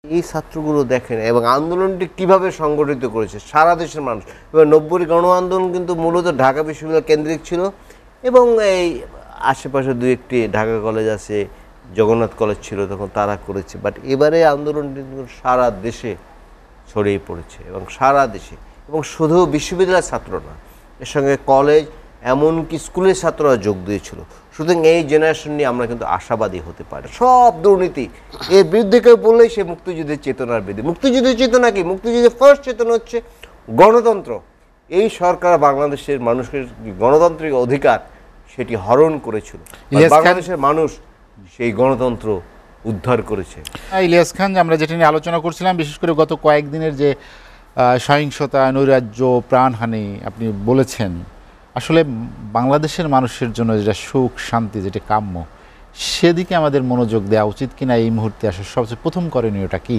এই ছাত্রগুলো দেখেন এবং আন্দোলনটি কিভাবে সংগঠিত করেছে সারা দেশের মানুষ। এবার ৯০ গণ আন্দোলন কিন্তু মূলত ঢাকা বিশ্ববিদ্যালয় কেন্দ্রিক ছিল এবং এই আশেপাশে দু একটি ঢাকা কলেজ আছে, জগন্নাথ কলেজ ছিল, তখন তারা করেছে। বাট এবারে আন্দোলনটি সারা দেশে ছড়িয়ে পড়েছে এবং সারা দেশে, এবং শুধু বিশ্ববিদ্যালয়ের ছাত্র না, এর সঙ্গে কলেজ এমনকি স্কুলের ছাত্ররা যোগ দিয়েছিল। সুতরাং এই জেনারেশন নিয়ে আমরা কিন্তু আশাবাদী হতে পারি। সব দুর্নীতি এর বিরুদ্ধে কেউ বললেই সে মুক্তিযুদ্ধের চেতনার বিরুদ্ধে। মুক্তিযুদ্ধের চেতনা কি? মুক্তিযুদ্ধের ফার্স্ট চেতনা হচ্ছে গণতন্ত্র। এই সরকার বাংলাদেশের মানুষের গণতান্ত্রিক অধিকার সেটি হরণ করেছিল, বাংলাদেশের মানুষ সেই গণতন্ত্র উদ্ধার করেছে। ইলিয়াস খান, আমরা যেটা নিয়ে আলোচনা করছিলাম, বিশেষ করে গত কয়েকদিনের যে সহিংসতা, নৈরাজ্য, প্রাণহানি আপনি বলেছেন, আসলে বাংলাদেশের মানুষের জন্য যেটা সুখ শান্তি, যেটা কাম্য, সেদিকে আমাদের মনোযোগ দেওয়া উচিত কিনা এই মুহূর্তে আসলে সবচেয়ে প্রথম করণীয়টা কি?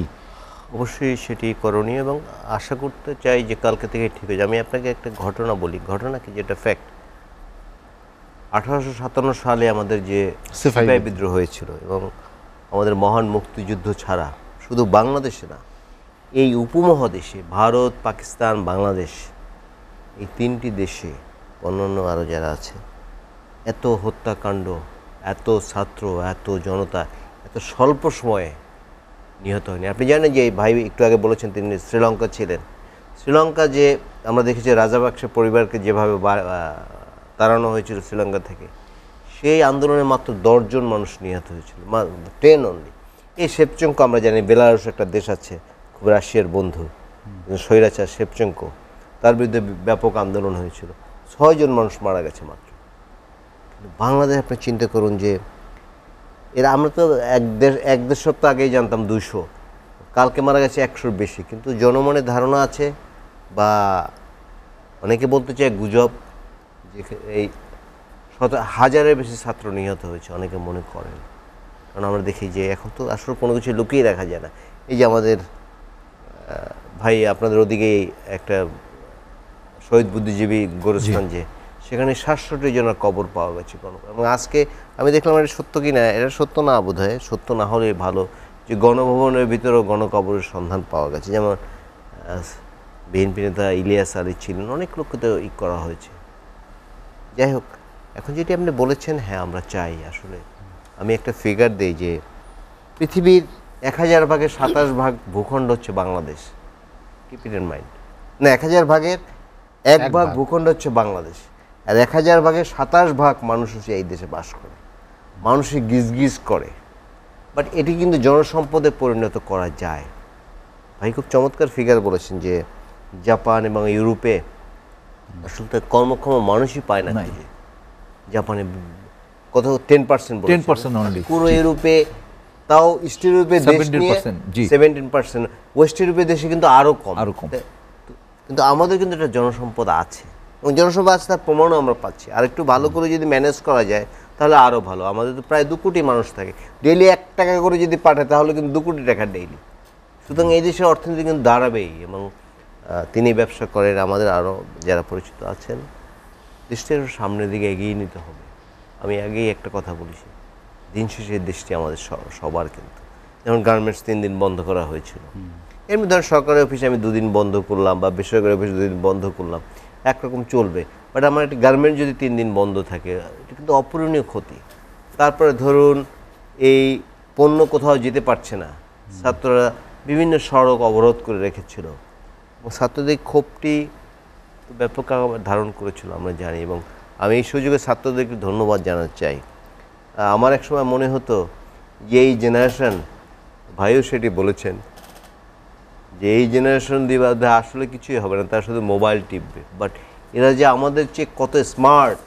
অবশ্যই সেটি করণীয় এবং আশা করতে চাই যে কালকে থেকে ঠিক হয়ে যায়। আমি আপনাকে একটা ঘটনা বলি, ঘটনা কি যেটা ফ্যাক্ট। 1857 সালে আমাদের যে সিপাহী বিদ্রোহ হয়েছিল এবং আমাদের মহান মুক্তিযুদ্ধ ছাড়া শুধু বাংলাদেশে না, এই উপমহাদেশে ভারত, পাকিস্তান, বাংলাদেশ, এই তিনটি দেশে, অন্যান্য আরও যারা আছে, এত হত্যাকাণ্ড, এত ছাত্র, এত জনতা এত স্বল্প সময়ে নিহত হয়নি। আপনি জানেন যে ভাই একটু আগে বলেছেন তিনি শ্রীলঙ্কা ছিলেন। শ্রীলঙ্কা যে আমরা দেখেছি রাজাপাকসে পরিবারকে যেভাবে তাড়ানো হয়েছিল শ্রীলঙ্কা থেকে, সেই আন্দোলনে মাত্র 10 জন মানুষ নিহত হয়েছিল, 10 অনলি। এই শেপচেঙ্কো, আমরা জানি বেলারুশ একটা দেশ আছে খুব রাশিয়ার বন্ধু, স্বৈরাচার শেপচেঙ্কো, তার বিরুদ্ধে ব্যাপক আন্দোলন হয়েছিল, 6 জন মানুষ মারা গেছে মাত্র। বাংলাদেশ আপনি চিন্তা করুন যে আমরা তো এক দেড় সপ্তাহ আগেই জানতাম 200, কালকে মারা গেছে 100-র বেশি। কিন্তু জনমনে ধারণা আছে বা অনেকে বলতে চায় গুজব যে এই 1000-এর বেশি ছাত্র নিহত হয়েছে, অনেকে মনে করেন। কারণ আমরা দেখি যে এখন তো আসলে কোনো কিছু লুকিয়ে রাখা যায় না। এই যে আমাদের ভাই আপনাদের ওদিকে একটা শহীদ বুদ্ধিজীবী গোরস্থান, যে সেখানে 67 জনের কবর পাওয়া গেছে। এবং আজকে আমি দেখলাম, এটা সত্য কি না, এটা সত্য না বোধ হয়, সত্য না হলে ভালো, যে গণভবনের ভিতরেও গণকবরের সন্ধান পাওয়া গেছে। যেমন বিএনপি নেতা ইলিয়াস আলী ছিলেন, অনেক লোককে তো করা হয়েছে। যাই হোক, এখন যেটি আপনি বলেছেন, হ্যাঁ আমরা চাই। আসলে আমি একটা ফিগার দিই যে পৃথিবীর 1000 ভাগের 27 ভাগ ভূখণ্ড হচ্ছে Bangladesh. Keep it in mind. না, 1000 ভাগের 1 ভাগ ভূখণ্ড হচ্ছে বাংলাদেশ, আর 1000 ভাগের 27 ভাগ মানুষ হচ্ছে এই দেশে বাস করে। মানুষই গিজ করে, বাট এটি কিন্তু জনসম্পদে পরিণত করা যায়। ভাই খুব চমৎকার ফিগার বলেছেন যে জাপান এবং ইউরোপে আসলে কর্মক্ষম মানুষই পায় না। জাপানে কত 10% পুরো ইউরোপে, তাও ইস্ট ইউরোপের দেশ নিয়ে 17%, ওয়েস্ট ইউরোপের দেশে কিন্তু আরও কম। কিন্তু আমাদের কিন্তু একটা জনসম্পদ আছে, এবং জনসম্পদ আছে তার প্রমাণও আমরা পাচ্ছি। আর একটু ভালো করে যদি ম্যানেজ করা যায় তাহলে আরও ভালো। আমাদের তো প্রায় 2 কোটি মানুষ থাকে, ডেইলি 1 টাকা করে যদি পাঠায় তাহলে কিন্তু 2 কোটি টাকা ডেইলি। সুতরাং এই দেশের অর্থনীতি কিন্তু দাঁড়াবেই। এবং তিনি ব্যবসা করেন, আমাদের আরও যারা পরিচিত আছেন, দেশটির সামনের দিকে এগিয়ে নিতে হবে। আমি আগেই একটা কথা বলেছি, দিন শেষে দেশটি আমাদের সবার। কিন্তু যেমন গার্মেন্টস 3 দিন বন্ধ করা হয়েছিল, এমনি ধরেন সরকারি অফিসে আমি 2 দিন বন্ধ করলাম বা বেসরকারি অফিসে 2 দিন বন্ধ করলাম, একরকম চলবে। বাট আমার একটা গার্মেন্ট যদি 3 দিন বন্ধ থাকে, এটা কিন্তু অপূরণীয় ক্ষতি। তারপরে ধরুন এই পণ্য কোথাও যেতে পারছে না, ছাত্ররা বিভিন্ন সড়ক অবরোধ করে রেখেছিল, এবং ছাত্রদের ক্ষোভটি ব্যাপক ধারণ করেছিল আমরা জানি। এবং আমি এই সুযোগে ছাত্রদেরকে ধন্যবাদ জানাতে চাই। আমার এক সময় মনে হতো যে এই জেনারেশন, ভাইও সেটি বলেছেন, যে এই জেনারেশন দিয়ে আসলে কিছুই হবে না, তারা শুধু মোবাইল টিপবে। বাট এরা যে আমাদের চেয়ে কত স্মার্ট,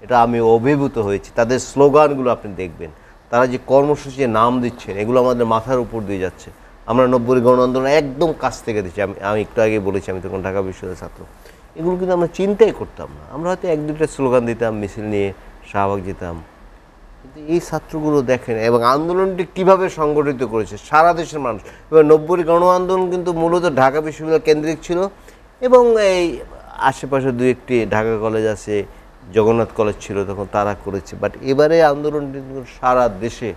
এটা আমি অভিভূত হয়েছি। তাদের স্লোগানগুলো আপনি দেখবেন, তারা যে কর্মসূচি নাম দিচ্ছেন, এগুলো আমাদের মাথার উপর দিয়ে যাচ্ছে। আমরা 90 গণ আন্দোলন একদম কাছ থেকে দিচ্ছি। আমি একটু আগে বলেছি, আমি তখন ঢাকা বিশ্ববিদ্যালয়ের ছাত্র, এগুলো কিন্তু আমরা চিন্তাই করতাম না। আমরা হয়তো 1-2টা স্লোগান দিতাম, মিছিল নিয়ে শাহবাগ যেতাম। কিন্তু এই ছাত্রগুলো দেখেন এবং আন্দোলনটি কিভাবে সংগঠিত করেছে সারা দেশের মানুষ। এবার 90 গণ আন্দোলন কিন্তু মূলত ঢাকা বিশ্ববিদ্যালয় কেন্দ্রিক ছিল, এবং এই আশেপাশে 2 একটি ঢাকা কলেজ আছে, জগন্নাথ কলেজ ছিল, তখন তারা করেছে। বাট এবারে আন্দোলনটি সারা দেশে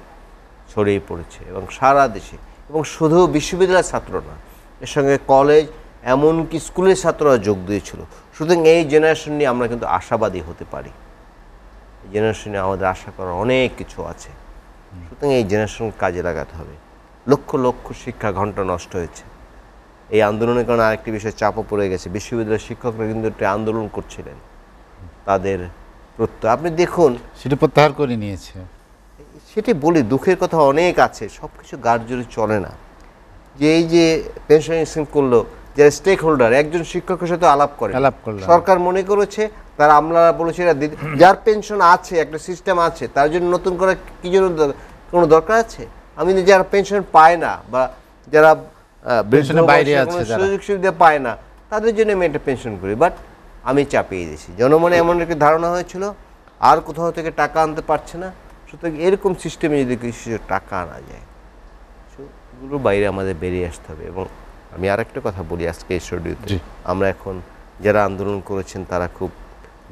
ছড়িয়ে পড়েছে এবং সারা দেশে, এবং শুধু বিশ্ববিদ্যালয়ের ছাত্র না, এর সঙ্গে কলেজ এমনকি স্কুলের ছাত্ররা যোগ দিয়েছিল। সুতরাং এই জেনারেশন নিয়ে আমরা কিন্তু আশাবাদী হতে পারি। এই জেনারেশনে আমাদের আশা করার অনেক কিছু আছে। সুতরাং এই জেনারেশন কাজে লাগাতে হবে। লক্ষ লক্ষ শিক্ষা ঘন্টা নষ্ট হয়েছে এই আন্দোলনের কারণে। আরেকটি বিষয় চাপও পড়ে গেছে, বিশ্ববিদ্যালয়ের শিক্ষকরা কিন্তু একটি আন্দোলন করছিলেন, তাদের প্রত্যয় আপনি দেখুন সেটা প্রত্যাহার করে নিয়েছে। সেটি বলি, দুঃখের কথা অনেক আছে, সব কিছু গাড়জোরে চলে না। যে এই যে পেনশন স্কিম করলো, যারা স্টেক হোল্ডার, একজন শিক্ষকের সাথে আলাপ করে, সরকার মনে করেছে, তারা আমলারা বলেছে যার পেনশন আছে, একটা সিস্টেম আছে, তার জন্য নতুন করে কি জন্য কোনো দরকার আছে? আমি যারা পেনশন পায় না বা যারা বাইরে আছে, সুযোগ সুবিধা পায় না, তাদের জন্য আমি একটা পেনশন করি। বাট আমি চাপিয়ে দিয়েছি, জনমনে এমন একটি ধারণা হয়েছিল আর কোথাও থেকে টাকা আনতে পারছে না। সুতরাং এরকম সিস্টেমে যদি কিছু টাকা আনা যায়, সেগুলোর বাইরে আমাদের বেরিয়ে আসতে হবে। এবং আমি আরেকটা কথা বলি, আজকে এই স্টুডিওতে আমরা এখন যারা আন্দোলন করেছেন তারা খুব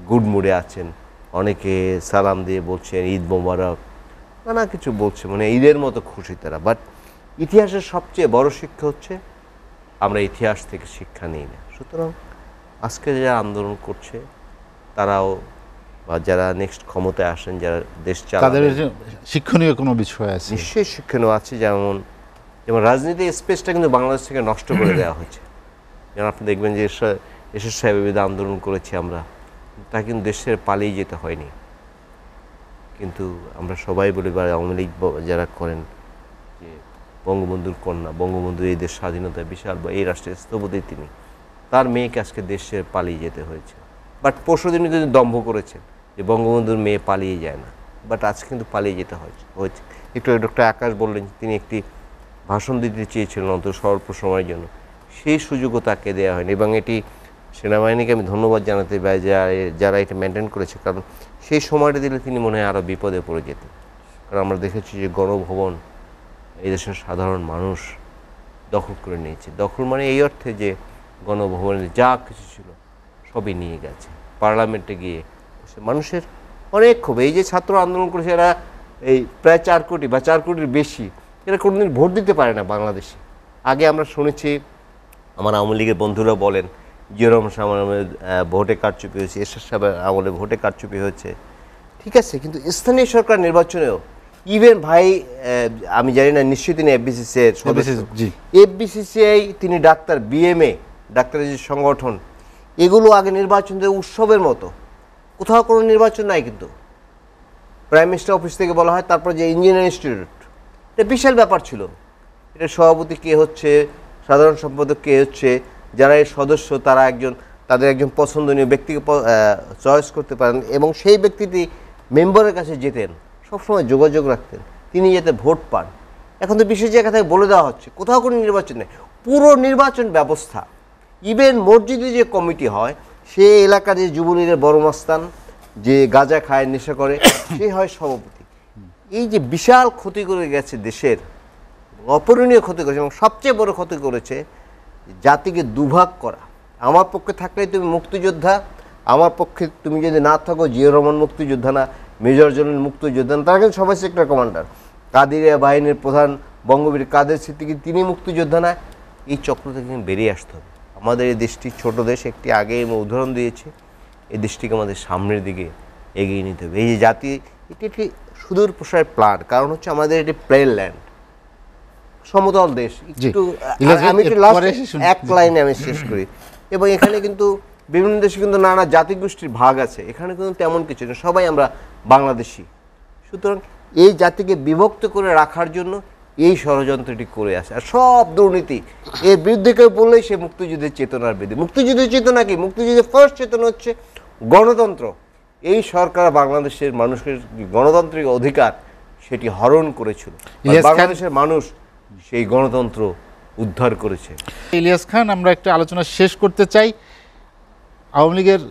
গুড মুডে আছেন, অনেকে সালাম দিয়ে বলছেন ঈদ মোবারক, নানা কিছু বলছে, মানে ঈদের মতো খুশি তারা। বাট ইতিহাসের সবচেয়ে বড় শিক্ষা হচ্ছে আমরা ইতিহাস থেকে শিক্ষা নিই না। সুতরাং আজকে যারা আন্দোলন করছে তারাও বা যারা নেক্সট ক্ষমতায় আসেন, যারা দেশ চালাবেন, তাদের শিক্ষণীয় কোনো বিষয় আছে, নিশ্চয়ই শিক্ষণীয় আছে। যেমন রাজনীতির স্পেসটা কিন্তু বাংলাদেশ থেকে নষ্ট করে দেওয়া হয়েছে। যেমন আপনি দেখবেন যে এরশাদ সাহেবের বিরুদ্ধে আন্দোলন করেছি আমরা, তা কিন্তু দেশের পালিয়ে যেতে হয়নি। কিন্তু আমরা সবাই বলি, বা আওয়ামী লীগ যারা করেন, যে বঙ্গবন্ধুর কন্যা, বঙ্গবন্ধু এই দেশ স্বাধীনতায় বিশাল বা এই রাষ্ট্রের স্থপতি, তিনি, তার মেয়েকে আজকে দেশের পালিয়ে যেতে হয়েছে। বাট পরশুদিনই কিন্তু দম্ভ করেছেন যে বঙ্গবন্ধুর মেয়ে পালিয়ে যায় না, বাট আজকে কিন্তু পালিয়ে যেতে হয়েছে। একটু ডক্টর আকাশ বললেন তিনি একটি ভাষণ দিতে চেয়েছিলেন অন্তত স্বল্প সময়ের জন্য, সেই সুযোগও তাকে দেওয়া হয়নি। এবং এটি সেনাবাহিনীকে আমি ধন্যবাদ জানাতে পারি যারা এটা মেনটেন করেছে, কারণ সেই সময়টা দিলে তিনি মনে হয় আরও বিপদে পড়ে যেতেন। কারণ আমরা দেখেছি যে গণভবন এই দেশের সাধারণ মানুষ দখল করে নিয়েছে। দখল মানে এই অর্থে যে গণভবনে যা কিছু ছিল সবই নিয়ে গেছে। পার্লামেন্টে গিয়ে মানুষের অনেক ক্ষোভ, এই যে ছাত্র আন্দোলন করেছে এরা, এই প্রায় 4 কোটি বা 4 কোটির বেশি, এরা কোনোদিন ভোট দিতে পারে না বাংলাদেশে। আগে আমরা শুনেছি, আমার আওয়ামী লীগের বন্ধুরা বলেন, জিয়া রহমান সাহেবের ভোটে কারচুপি হয়েছে, এরশাদ সাহেবের আমলে ভোটে কারচুপি হয়েছে, ঠিক আছে। কিন্তু স্থানীয় সরকার নির্বাচনেও ইভেন ভাই, আমি জানি না, নিশ্চয়ই তিনি এফবিসিসিআই, তিনি ডাক্তার, বিএমএ, ডাক্তারের যে সংগঠন, এগুলো আগে নির্বাচন উৎসবের মতো, কোথাও কোনো নির্বাচন নাই। কিন্তু প্রাইম মিনিস্টার অফিস থেকে বলা হয়, তারপর যে ইঞ্জিনিয়ারিং ইনস্টিটিউট, এটা বিশাল ব্যাপার ছিল। এটা সভাপতি কে হচ্ছে, সাধারণ সম্পাদক কে হচ্ছে, যারা এর সদস্য তারা তাদের একজন পছন্দনীয় ব্যক্তিকে চয়েস করতে পারেন, এবং সেই ব্যক্তিটি মেম্বারের কাছে যেতেন, সবসময় যোগাযোগ রাখতেন, তিনি যাতে ভোট পান। এখন তো বিশেষ জায়গা থেকে বলে দেওয়া হচ্ছে কোথাও কোনো নির্বাচন নেই। পুরো নির্বাচন ব্যবস্থা, ইভেন মসজিদে যে কমিটি হয়, সে এলাকার যে যুবলীগের বড় মাস্তান, যে গাঁজা খায়, নেশা করে, সে হয় সভাপতি। এই যে বিশাল ক্ষতি করে গেছে দেশের, অপূরণীয় ক্ষতি করেছে, এবং সবচেয়ে বড় ক্ষতি করেছে জাতিকে দুভাগ করা। আমার পক্ষে থাকলেই তুমি মুক্তিযোদ্ধা, আমার পক্ষে তুমি যদি না থাকো, জিয়া রহমান মুক্তিযোদ্ধা না, মেজর জেনারেল মুক্তিযোদ্ধা না, তারা কিন্তু সবাই সেক্টর কমান্ডার, কাদিরিয়া বাহিনীর প্রধান বঙ্গবীর কাদের সিদ্দিকী, তিনি মুক্তিযোদ্ধা না। এই চক্র থেকে বেরিয়ে আসতে হবে। আমাদের এই দেশটি ছোট দেশ, একটি আগে উদাহরণ দিয়েছে, এই দেশটিকে আমাদের সামনের দিকে এগিয়ে নিতে হবে। এই যে জাতি, এটি একটি সুদূর প্রসারের প্ল্যান, কারণ হচ্ছে আমাদের এটি প্লেন ল্যান্ড, সমতল দেশ। একটু আমি এক লাইনে আমি শেষ করি। এবং এখানে কিন্তু বিভিন্ন দেশে কিন্তু নানা জাতিগোষ্ঠীর ভাগ আছে, এখানে কিন্তু তেমন কিছু না, সবাই আমরা বাংলাদেশি। সুতরাং এই জাতিকে বিভক্ত করে রাখার জন্য এই ষড়যন্ত্রটি করে আসে। আর সব দুর্নীতি এর বিরুদ্ধে কেউ বললেই সে মুক্তিযুদ্ধের চেতনার বিরুদ্ধে। মুক্তিযুদ্ধের চেতনা কি? মুক্তিযুদ্ধের ফার্স্ট চেতনা হচ্ছে গণতন্ত্র। এই সরকার বাংলাদেশের মানুষের গণতান্ত্রিক অধিকার সেটি হরণ করেছিল, বাংলাদেশের মানুষ সেই গণতন্ত্র উদ্ধার করেছে। ইলিয়াস খান, আমরা একটা আলোচনা শেষ করতে চাই। আওয়ামী লীগের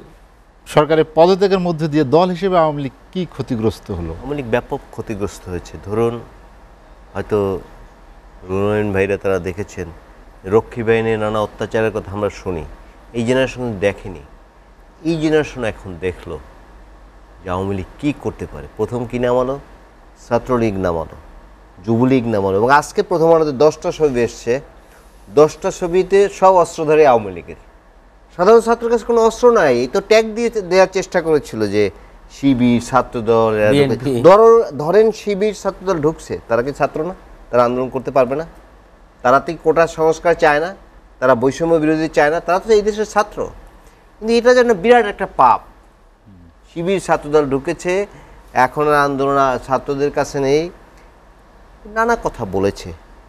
সরকারের পদত্যাগের মধ্যে দিয়ে দল হিসেবে আওয়ামী লীগ কী ক্ষতিগ্রস্ত হলো? আওয়ামী লীগ ব্যাপক ক্ষতিগ্রস্ত হয়েছে। ধরুন, হয়তো রুনয়ন ভাইরা তারা দেখেছেন, রক্ষী বাহিনীর নানা অত্যাচারের কথা আমরা শুনি, এই জেনারেশন দেখেনি। এই জেনারেশন এখন দেখলো যে আওয়ামী লীগ কী করতে পারে। প্রথম কী নামালো? ছাত্রলীগ নামালো। যুবলীগ নামানো। এবং আজকে প্রথম আলোতে 10টা ছবি এসছে, 10টা ছবিতে সব অস্ত্রধারী আওয়ামী লীগের। সাধারণ ছাত্রের কাছে কোনো অস্ত্র নাই, এই তো ট্যাগ দিয়ে দেওয়ার চেষ্টা করেছিল যে শিবির ছাত্রদল। ধরেন শিবির ছাত্রদল ঢুকছে, তারা কি ছাত্র না? তারা আন্দোলন করতে পারবে না? তারা তো কোটা সংস্কার চায় না, তারা বৈষম্য বিরোধী চায় না, তারা তো এই দেশের ছাত্র। কিন্তু এটা যেন বিরাট একটা পাপ। শিবির ছাত্রদল ঢুকেছে, এখন আর আন্দোলন ছাত্রদের কাছে নেই, নানা কথা বলেছে।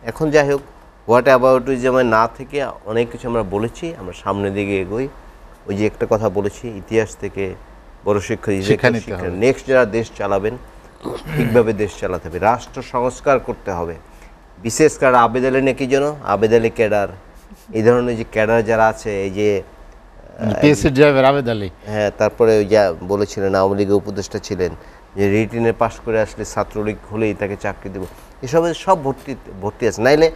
এখন যাই হোক, হোয়াট অ্যাবাউটিজমে না থেকে অনেক কিছু আমরা বলেছি, আমরা সামনের দিকে এগোই। ওই যে একটা কথা বলেছি, ইতিহাস থেকে বড় শিক্ষা, নেক্সট যারা দেশ চালাবেন ঠিকভাবে দেশ চালাতে হবে, রাষ্ট্র সংস্কার করতে হবে। বিশেষ করে আবেদ আলী নাকি যেন আবেদ আলী ক্যাডার, এই ধরনের যে ক্যাডার যারা আছে, এই যে পিএসসি ড্রাইভার আবেদ আলী, হ্যাঁ, তারপরে ওই যা বলেছিলেন আওয়ামী লীগের উপদেষ্টা ছিলেন যে রিটিনে পাশ করে আসলে ছাত্রলীগ হলেই তাকে চাকরি দেব, এসবের সব ভর্তি আছে। নাইলে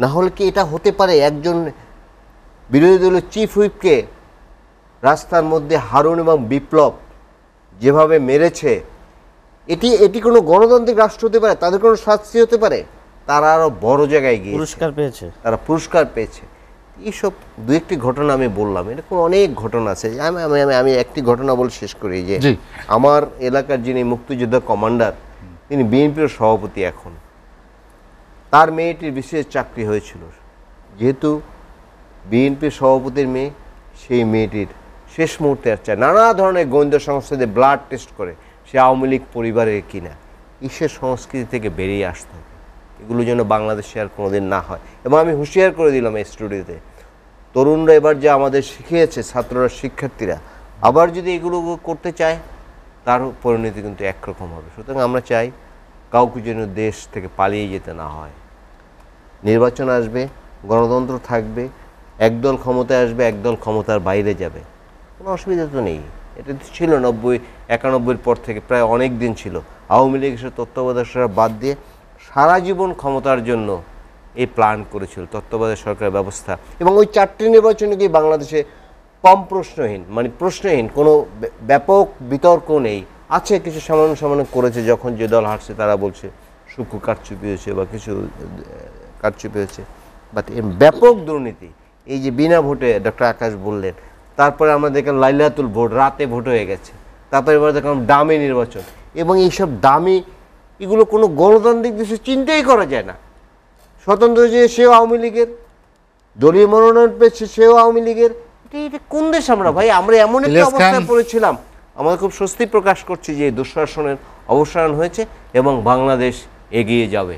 না হলে কি এটা হতে পারে একজন বিরোধী দলের চিফ হুইপকে রাস্তার মধ্যে হারুন এবং বিপ্লব যেভাবে মেরেছে, এটি কোনো গণতান্ত্রিক রাষ্ট্র হতে পারে? তাদের কোনো শাস্তি হতে পারে? তারা আরও বড় জায়গায় গিয়ে তারা পুরস্কার পেয়েছে। এইসব দু একটি ঘটনা আমি বললাম, এরকম অনেক ঘটনা আছে। আমি একটি ঘটনা বলে শেষ করি যে আমার এলাকার যিনি মুক্তিযোদ্ধা কমান্ডার, তিনি বিএনপির সভাপতি এখন, তার মেয়েটির বিশেষ চাকরি হয়েছিল। যেহেতু বিএনপির সভাপতির মেয়ে, সেই মেয়েটির শেষ মুহূর্তে আর চায় নানা ধরনের গোয়েন্দা সংস্থাতে ব্লাড টেস্ট করে সে আওয়ামী লীগ পরিবারের কিনা। ঈশ্বর সংস্কৃতি থেকে বেরিয়ে আসতে হবে, এগুলো যেন বাংলাদেশে আর কোনোদিন না হয়। এবং আমি হুঁশিয়ার করে দিলাম এই স্টুডিওতে, তরুণরা এবার যে আমাদের শিখিয়েছে, ছাত্ররা শিক্ষার্থীরা আবার যদি এগুলো করতে চায়, তার পরিণতি কিন্তু একরকম হবে। সুতরাং আমরা চাই কাউকে যেন দেশ থেকে পালিয়ে যেতে না হয়। নির্বাচন আসবে, গণতন্ত্র থাকবে, একদল ক্ষমতায় আসবে, একদল ক্ষমতার বাইরে যাবে, কোনো অসুবিধা তো নেই। এটা তো ছিল 90-91 পর থেকে প্রায় অনেক দিন ছিল। আওয়ামী লীগ এসে তত্ত্বাবধায়ক বাদ দিয়ে সারা জীবন ক্ষমতার জন্য এই প্ল্যান করেছিল, তত্ত্বাবধায়ক সরকারের ব্যবস্থা। এবং ওই 4টি নির্বাচনে কি বাংলাদেশে কম প্রশ্নহীন, মানে প্রশ্নহীন কোনো ব্যাপক বিতর্ক নেই। আছে কিছু সামান্য করেছে, যখন যে দল হারছে তারা বলছে সূক্ষ্ম কারচুপি হয়েছে বা কিছু কারচুপি হয়েছে, বাট এর ব্যাপক দুর্নীতি। এই যে বিনা ভোটে ডক্টর আকাশ বললেন, তারপরে আমরা দেখলাম লাইলাতুল ভোট, রাতে ভোট হয়ে গেছে, তারপরে এবার দেখলাম ডামি নির্বাচন। এবং এইসব ডামি, এগুলো কোনো গণতান্ত্রিক দেশে চিন্তাই করা যায় না। স্বতন্ত্র যে সেও আওয়ামী লীগের, দলীয় মনোনয়ন পেয়েছে সেও আওয়ামী লীগের, এটা কোন দেশ আমরা ভাই? আমরা এমন একটা অবস্থায় পড়েছিলাম। আমরা খুব স্বস্তি প্রকাশ করছি যে দুঃশাসনের অবসান হয়েছে এবং বাংলাদেশ এগিয়ে যাবে।